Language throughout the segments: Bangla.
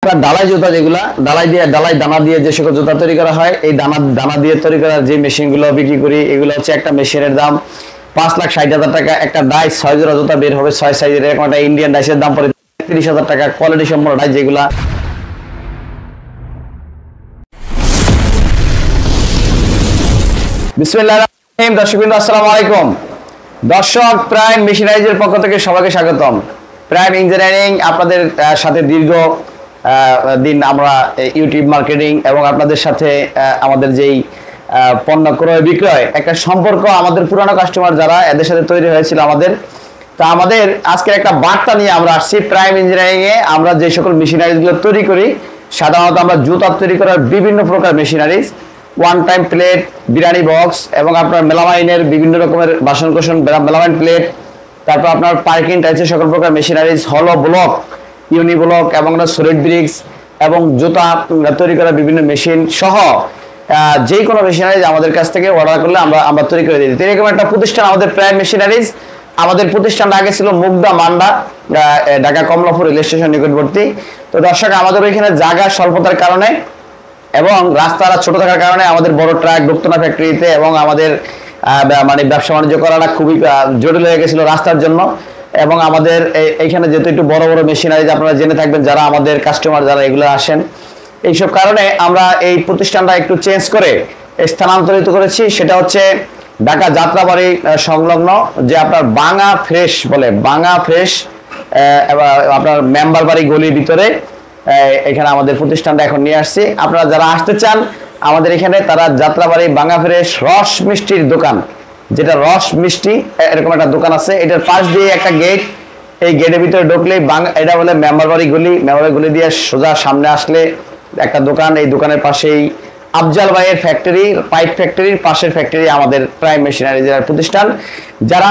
আপনার ডালাই জুতা যেগুলা ডালাই দানা দিয়ে যে সকল জুতা তৈরি করা হয়, এই দানা দিয়ে তৈরি করার যে মেশিনগুলো বিক্রি করি, এগুলো হচ্ছে একটা মেশিনের দাম 5,60,000 টাকা। একটা ডাইস 6 জোড়া জুতা বের হবে 6 সাইজের, এরকম একটা ইন্ডিয়ান ডাইসের দাম পড়ে 30,000 টাকা। কোয়ালিটি সম্পন্ন ডাইস যেগুলা। বিসমিল্লাহির রহমানির রহিম। দর্শকবৃন্দ আসসালামু আলাইকুম। দর্শক, প্রাইম মেশিনারিজের পক্ষ থেকে সবাইকে স্বাগতম। প্রাইম ইঞ্জিনিয়ারিং আপনাদের সাথে দীর্ঘ দিন আমরা ইউটিউব মার্কেটিং এবং আপনাদের সাথে আমাদের যেই পণ্য ক্রয় বিক্রয় একটা সম্পর্ক, আমাদের পুরানো কাস্টমার যারা, এদের সাথে তৈরি হয়েছিল আমাদের। তা আমাদের আজকের একটা বার্তা নিয়ে আমরা আসছি। প্রাইম ইঞ্জিনিয়ারিং এ আমরা যে সকল মেশিনারিজগুলো তৈরি করি, সাধারণত আমরা জুতা তৈরি করার বিভিন্ন প্রকার machineries, one time plate, biryani box এবং আপনার মেলামাইনের বিভিন্ন রকমের বাসন কোসন, মেলামাইন প্লেট, তারপর আপনার পার্কিং টাইপের সকল প্রকার মেশিনারিজ, হলো ব্লক, ইউনি ব্লক এবং সলিড ব্রিক্স এবং জুতা তৈরি করার বিভিন্ন মেশিন সহ যে কোনো মেশিনারিজ আমাদের কাছ থেকে অর্ডার করলে আমরা তৈরি করে দিই। এরকম একটা প্রতিষ্ঠান আমাদের প্রাইম মেশিনারিজ। আমাদের প্রতিষ্ঠানটা আগে ছিল মুগদা মান্ডা, ঢাকা কমলাপুর রেল স্টেশন নিকটবর্তী। তো দর্শক, আমাদের ওইখানে জায়গা স্বল্পতার কারণে এবং রাস্তাটা ছোট থাকার কারণে আমাদের বড় ট্রাক ঢুকতো না ফ্যাক্টরিতে, এবং আমাদের মানে ব্যবসা বাণিজ্য করাটা খুবই জটিল হয়ে গেছিল রাস্তার জন্য। এবং আমাদের এইখানে যেহেতু একটু বড় বড় মেশিনারিজ আপনারা জেনে থাকবেন যারা আমাদের কাস্টমার যারা এগুলো আসেন, এইসব কারণে আমরা এই প্রতিষ্ঠানটা একটু চেঞ্জ করে স্থানান্তরিত করেছি। সেটা হচ্ছে ঢাকা যাত্রাবাড়ি সংলগ্ন যে আপনার বাঙা ফ্রেশ বলে, বাঙা ফ্রেশ আপনার মেম্বার বাড়ি গলির ভিতরে এখানে আমাদের প্রতিষ্ঠানটা এখন নিয়ে আসছি। আপনারা যারা আসতে চান আমাদের এখানে, তারা যাত্রাবাড়ি বাঙা ফ্রেশ রস মিষ্টির দোকান, যেটা রস মিষ্টি এরকম একটা দোকান আছে, এটার পাশ দিয়ে একটা গেট, এই গেটের ভিতরে ঢুকলেই এটা বলে মেম্বার বাড়ি গলি। মেম্বার গলি দিয়ে সোজা সামনে আসলে একটা দোকান, এই দোকানের পাশেই আফজাল ভাইয়ের ফ্যাক্টরি, পাইপ ফ্যাক্টরির পাশের ফ্যাক্টরি আমাদের প্রাইম মেশিনারিজের প্রতিষ্ঠান। যারা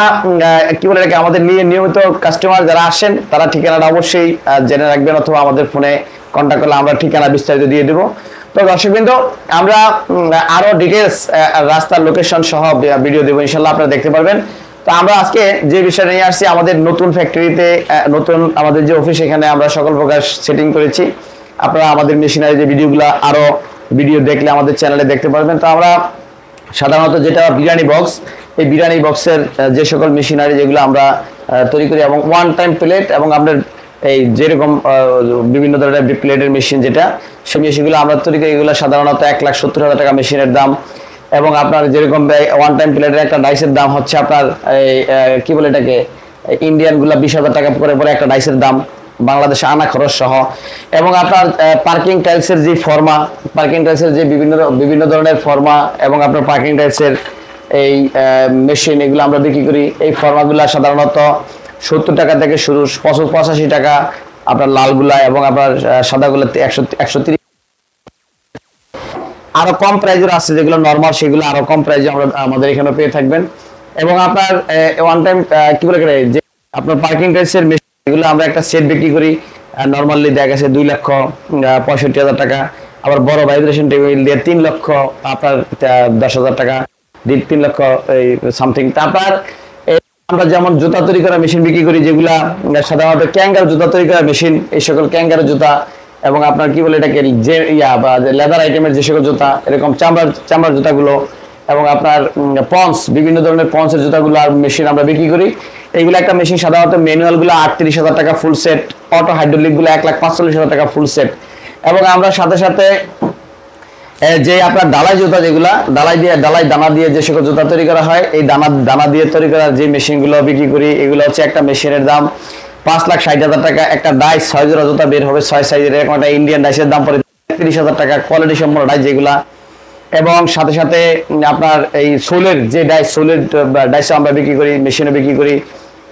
কি বলে রাখে আমাদের নিয়মিত কাস্টমার যারা আসেন, তারা ঠিকানাটা অবশ্যই জেনে রাখবেন, অথবা আমাদের ফোনে কন্ট্যাক্ট করলে আমরা ঠিকানা বিস্তারিত দিয়ে দেবো। তো দর্শকবৃন্দ, আমরা আরো ডিটেলস রাস্তার লোকেশন সহ ভিডিও দেবো ইনশাল্লাহ, আপনারা দেখতে পারবেন। তো আমরা আজকে যে বিষয়টা নিয়ে আসছি, আমাদের নতুন ফ্যাক্টরিতে, নতুন আমাদের যে অফিস, এখানে আমরা সকল প্রকার সেটিং করেছি। আপনারা আমাদের মেশিনারি যে ভিডিওগুলো আরো ভিডিও দেখলে আমাদের চ্যানেলে দেখতে পারবেন। তো আমরা সাধারণত যেটা বিরিয়ানি বক্স, এই বিরিয়ানি বক্সের যে সকল মেশিনারি যেগুলো আমরা তৈরি করি, এবং ওয়ান টাইম প্লেট এবং আপনার এই যেরকম বিভিন্ন ধরনের প্লেটের মেশিন যেটা, সেই মেশিনগুলো আমরা তৈরি করি। এগুলো সাধারণত 1,70,000 টাকা মেশিনের দাম। এবং আপনার যেরকম ওয়ান টাইম প্লেটের একটা ডাইসের দাম হচ্ছে আপনার কি বলে এটাকে, ইন্ডিয়ানগুলো 20,000 টাকা করে পরে একটা ডাইসের দাম, বাংলাদেশে আনা খরচ সহ। এবং আপনার পার্কিং টাইলসের যে ফর্মা, পার্কিং টাইলসের যে বিভিন্ন ধরনের ফর্মা এবং আপনার পার্কিং টাইলসের এই মেশিন, এগুলো আমরা বিক্রি করি। এই ফর্মাগুলো সাধারণত 70 টাকা থেকে শুরু, 85 টাকা আপনার লালগুলা, এবং আপনার সাদাগুলো 130। আরো কম প্রাইজের আছে যেগুলো নর্মাল, সেগুলো আরো কম প্রাইজে আমাদের এখানে পেয়ে থাকবেন। এবং আপনার ওয়ান টাইম কি বলে যে আপনার পার্কিং টাইলসের মেশিন, এগুলো আমরা একটা সেট বিক্রি করি, নর্মালি দেখা গেছে 2,65,000 টাকা। আবার বড় ভাইব্রেশন টেবিল দিয়ে 3 লক্ষ আপনার 10,000 টাকা, 3 লক্ষ সামথিং। তারপর আমরা যেমন জুতা তৈরি করা মেশিন বিক্রি করি, যেগুলা সাধারণত ক্যাঙ্গারু জুতা তৈরি করা মেশিন, এই সকল ক্যাঙ্গারু জুতা এবং আপনার কি বলে এটাকে যে বা লেদার আইটেমের যে সকল জুতা, এরকম চামড়ার জুতাগুলো, এবং আপনার পন্স, বিভিন্ন ধরনের পন্সের জুতাগুলো আর মেশিন আমরা বিক্রি করি। এইগুলো একটা মেশিন সাধারণত ম্যানুয়ালগুলো 38,000 টাকা ফুল সেট, অটো হাইড্রোলিকগুলো 1,45,000 টাকা ফুল সেট। এবং আমরা সাথে সাথে যে আপনার ডালাই জুতা, যেগুলা ডালাই দানা দিয়ে যে সকল জুতা তৈরি করা হয়, এই দানা দিয়ে তৈরি করার যে মেশিনগুলো বিক্রি করি, এগুলো হচ্ছে একটা মেশিনের দাম 5,60,000 টাকা। একটা ডাইস 6 জোড়া জুতা বের হবে 6 সাইজের, এরকম একটা ইন্ডিয়ান ডাইসের দাম পড়ে 30,000 টাকা। কোয়ালিটি সম্পন্ন ডাইস যেগুলা। এবং সাথে সাথে আপনার এই সোলের যে ডাইস, সোলের ডাইস আমরা বিক্রি করি, মেশিনে বিক্রি করি।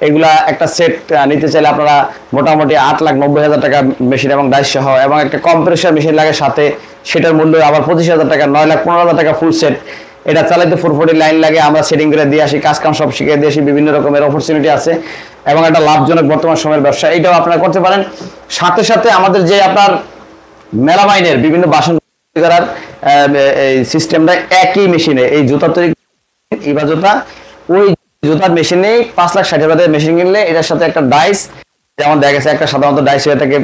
এগুলা একটা সেট নিতে চাইলে আপনারা মোটামুটি 8,90,000 টাকা মেশিন এবং ডাইস সহ, এবং একটা কম্প্রেসার মেশিন লাগে সাথে, সেটার মূল্য আবার 25,000 টাকা, 9,15,000 টাকা ফুল সেট। এটা চালাইতে 440 লাইন লাগে, আমরা সেটিং করে দিয়ে আসি, কাজ কাম সব শিখিয়ে দিয়ে আসি। বিভিন্ন রকমের অপরচুনিটি আছে এবং একটা লাভজনক বর্তমান সময়ের ব্যবসা, এটাও আপনারা করতে পারেন। সাথে সাথে আমাদের যে আপনার মেলামাইনের বিভিন্ন বাসন করার এই সিস্টেমটা একই মেশিনে, এই জুতা তৈরি ইবা জুতা, ওই জুতার মেশিনে 5,60,000 মেশিন কিনলে এটার সাথে একটা ডাইস, যেমন দেখা গেছে একটা সাধারণত ডাইস হয়ে থাকে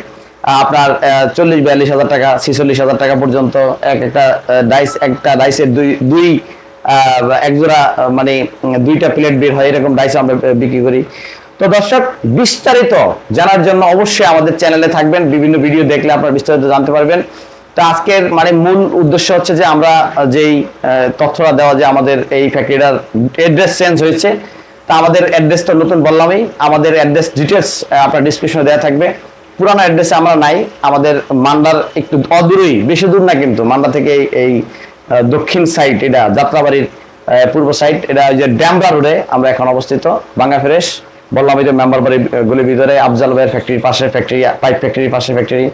আপনার 40-42 হাজার টাকা, 46 হাজার টাকা পর্যন্ত একটা ডাইসের দুই এক জোড়া মানে দুইটা প্লেট বের হয়, এরকম ডাইস আমরা বিক্রি করি। তো দর্শক, বিস্তারিত জানার জন্য অবশ্যই আমাদের চ্যানেলে থাকবেন, বিভিন্ন ভিডিও দেখলে আপনারা বিস্তারিত জানতে পারবেন। তো আজকের মানে মূল উদ্দেশ্য হচ্ছে যে আমরা যেই তথ্যটা দেওয়া, যে আমাদের এই ফ্যাক্টরিটার অ্যাড্রেস চেঞ্জ হয়েছে। তা আমাদের অ্যাড্রেস তো নতুন বললামই, আমাদের অ্যাড্রেস ডিটেলস আপনার ডিসক্রিপশনে দেওয়া থাকবে। পুরানো অ্যাড্রেসে আমরা নাই, আমাদের মান্দার একটু অদূরেই, বেশি দূর না কিন্তু, মান্দা থেকে এই দক্ষিণ সাইড, এটা যাত্রাবাড়ির পূর্ব সাইড, এটা ওই যে ড্যামরা রোডে আমরা এখন অবস্থিত। বাঙ্গা ফ্রেশ বললাম, এই যে মেম্বার বাড়ির গলির ভিতরে, আফজাল ভাইয়ের ফ্যাক্টরির পাশে ফ্যাক্টরি, পাইপ ফ্যাক্টরির পাশে ফ্যাক্টরি।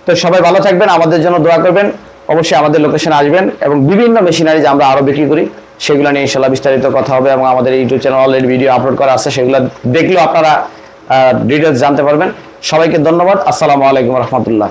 তো সবাই ভালো থাকবেন, আমাদের জন্য দোয়া করবেন, অবশ্যই আমাদের লোকেশনে আসবেন, এবং বিভিন্ন মেশিনারি যে আমরা আরো বিক্রি করি সেগুলো নিয়ে ইনশাল্লাহ বিস্তারিত কথা হবে। এবং আমাদের YouTube channel already video upload করা আছে, সেগুলো দেখলেও আপনারা ডিটেলস জানতে পারবেন। সবাইকে ধন্যবাদ। আসসালামু আলাইকুম রহমতুল্লাহ।